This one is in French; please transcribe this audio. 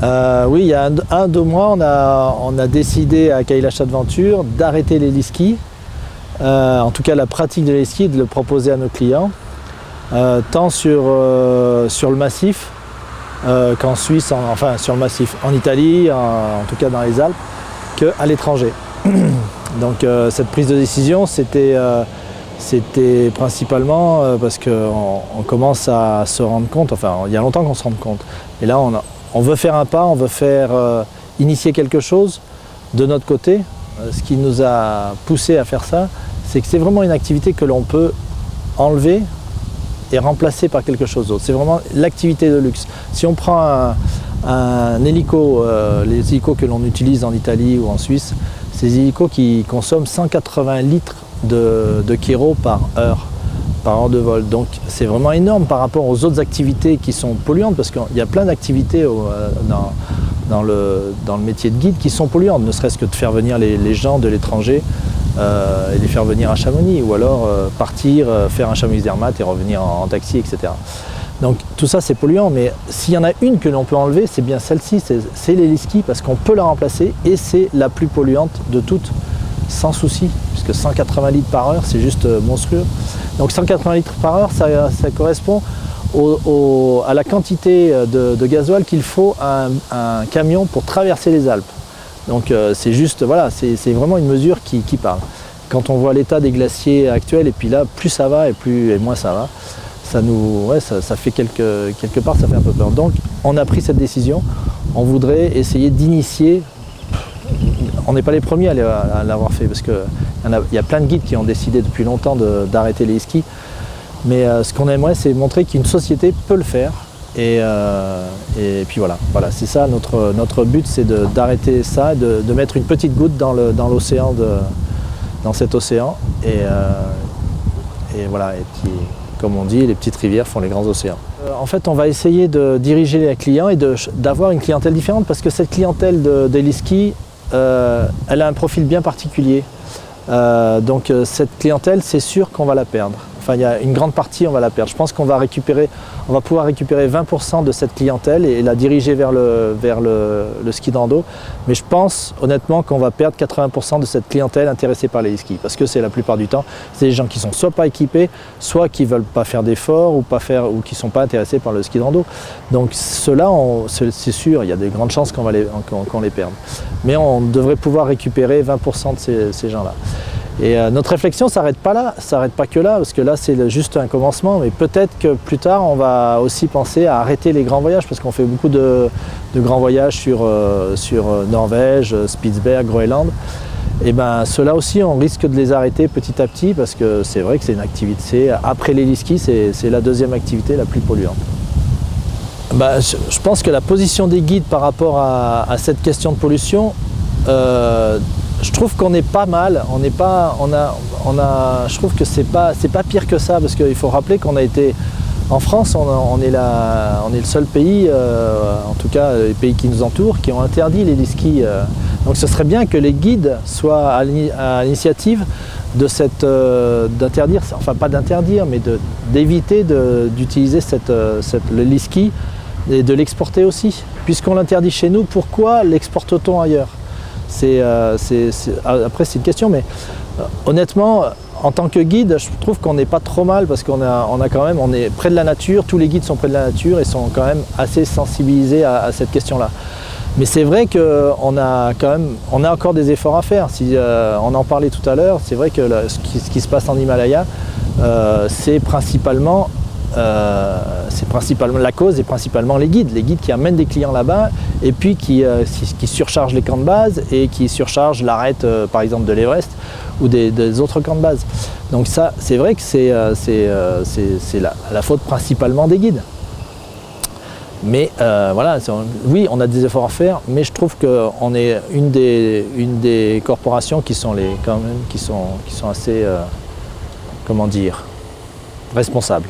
Oui, il y a 2 mois, on a décidé à Kailash Adventure d'arrêter l'héliski. En tout cas, la pratique de l'héliski, de le proposer à nos clients, tant sur le massif qu'en Suisse, enfin sur le massif, en Italie, en tout cas dans les Alpes, qu'à l'étranger. Donc cette prise de décision, c'était principalement parce qu'on commence à se rendre compte, enfin il y a longtemps qu'on se rend compte, et là on veut faire un pas, on veut faire initier quelque chose de notre côté. Ce qui nous a poussé à faire ça, c'est que c'est vraiment une activité que l'on peut enlever et remplacer par quelque chose d'autre. C'est vraiment l'activité de luxe. Si on prend un hélico, les hélicos que l'on utilise en Italie ou en Suisse, c'est des hélicos qui consomment 180 litres de kéro par heure de vol. Donc c'est vraiment énorme par rapport aux autres activités qui sont polluantes, parce qu'il y a plein d'activités dans le métier de guide qui sont polluantes, ne serait-ce que de faire venir les gens de l'étranger et les faire venir à Chamonix, ou alors partir, faire un Chamonix-Zermatt et revenir en taxi, etc. Donc tout ça c'est polluant, mais s'il y en a une que l'on peut enlever, c'est bien celle-ci, c'est l'héliski, parce qu'on peut la remplacer et c'est la plus polluante de toutes, sans souci, puisque 180 litres par heure, c'est juste monstrueux. Donc 180 litres par heure, ça correspond à la quantité de gasoil qu'il faut à un camion pour traverser les Alpes. Donc c'est juste, voilà, c'est vraiment une mesure qui parle. Quand on voit l'état des glaciers actuels, et puis là, plus ça va et moins ça va, ça fait quelque part, ça fait un peu peur. Donc on a pris cette décision, on voudrait essayer d'initier. On n'est pas les premiers à l'avoir fait, parce qu'il y a plein de guides qui ont décidé depuis longtemps d'arrêter les skis. Mais ce qu'on aimerait, c'est montrer qu'une société peut le faire. Et puis voilà, c'est ça notre but, c'est d'arrêter ça, de mettre une petite goutte dans l'océan, dans cet océan. Et voilà, et puis, comme on dit, les petites rivières font les grands océans. En fait, on va essayer de diriger les clients et d'avoir une clientèle différente, parce que cette clientèle d'héliski, elle a un profil bien particulier. Donc cette clientèle, c'est sûr qu'on va la perdre. Enfin, il y a une grande partie, on va la perdre. Je pense qu'on va pouvoir récupérer 20% de cette clientèle et la diriger vers le ski de rando. Mais je pense honnêtement qu'on va perdre 80% de cette clientèle intéressée par les skis. Parce que c'est la plupart du temps, c'est des gens qui sont soit pas équipés, soit qui ne veulent pas faire d'efforts ou qui ne sont pas intéressés par le ski de rando. Donc ceux-là, c'est sûr, il y a de grandes chances qu'on les perde. Mais on devrait pouvoir récupérer 20% de ces gens-là. Et notre réflexion ne s'arrête pas là, s'arrête pas que là, parce que là c'est juste un commencement, mais peut-être que plus tard on va aussi penser à arrêter les grands voyages, parce qu'on fait beaucoup de grands voyages sur Norvège, Spitsberg, Groenland. Et bien ceux-là aussi on risque de les arrêter petit à petit, parce que c'est vrai que c'est une activité, après l'héliski, c'est la deuxième activité la plus polluante. Je pense que la position des guides par rapport à cette question de pollution, je trouve qu'on est pas mal. Je trouve que c'est pas pire que ça, parce qu'il faut rappeler qu'on a été en France, on est le seul pays, en tout cas les pays qui nous entourent, qui ont interdit l'héliski. Donc ce serait bien que les guides soient à l'initiative d'interdire, enfin pas d'interdire, mais d'éviter d'utiliser l'héliski et de l'exporter aussi. Puisqu'on l'interdit chez nous, pourquoi l'exporte-t-on ailleurs ? Après c'est une question, mais honnêtement, en tant que guide, je trouve qu'on n'est pas trop mal, parce qu'on on est près de la nature, tous les guides sont près de la nature et sont quand même assez sensibilisés à cette question-là. Mais c'est vrai qu'on a encore des efforts à faire. On en parlait tout à l'heure, c'est vrai que ce qui se passe en Himalaya, c'est principalement la cause, et principalement les guides qui amènent des clients là-bas, et puis qui surchargent les camps de base et qui surchargent l'arête par exemple de l'Everest ou des autres camps de base. Donc ça, c'est vrai que c'est la faute principalement des guides. Mais voilà, oui, on a des efforts à faire, mais je trouve qu'on est une des corporations qui sont assez, comment dire, responsables.